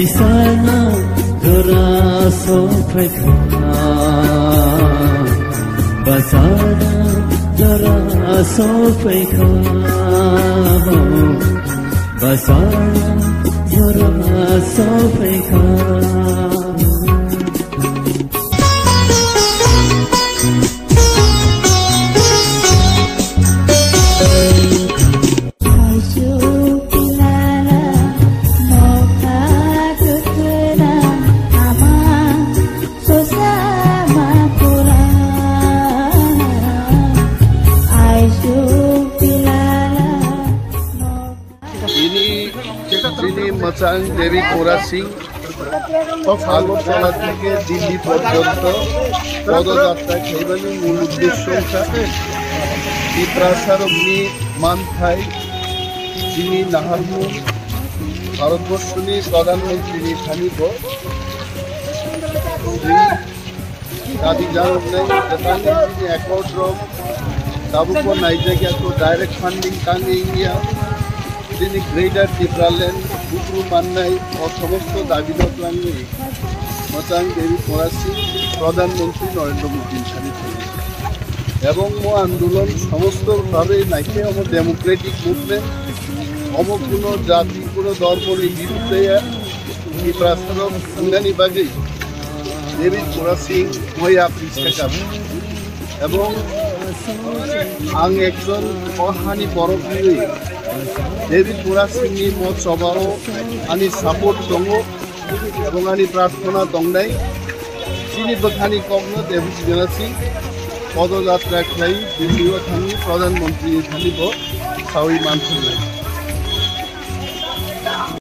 Disana zora sofeka Basana zora sofeka Basana zora sofeka मचांग देवी कोरा सिंह আগরতলা থেকে দিল্লি পর্যন্ত পদযাত্রা খেলবেন মূল উদ্দেশ্য পিপ্রাসার অগ্নি মানথাই যিনি নাহারমু ভারতবর্ষনী প্রধানমন্ত্রী নির্ধারিত দাদি জানুক নাই তিনি একর্ড দাবুক নাইজাকিয়া তো ডাইরেক্ট ফান্ডিং কাঙ্গে ইন্ডিয়া তিনি গ্রেটার ত্রিপুরাল্যান্ড বুকরু মান্নাই ও সমস্ত দাবিদার লাঙ্গে মচাং দেবী কোরা সিং প্রধানমন্ত্রী নরেন্দ্র মোদীর সাথে এবং মো আন্দোলন সমস্তভাবে নাইকে আমার ডেমোক্রেটিক মুভমেন্ট অমো কোনো জাতি কোনো দর্পণের বিরুদ্ধে ত্রিপুরাসার সাংগানি বাগে দেবী কোরা সিং হইয়া পিছাকাব এবং आं एकजन अहानि बरफनि देवी कोरा सिंहनि मत सभाव आंनि सापर्ट दङ এবং आंनि प्रार्थना दंनाय जिनि बोखानि कग्न देवी कोरा सिंह पदयात्रा खालाय दिल्लीयाव थांनि प्रधानमन्त्री थानिबो सावि मानसिनाय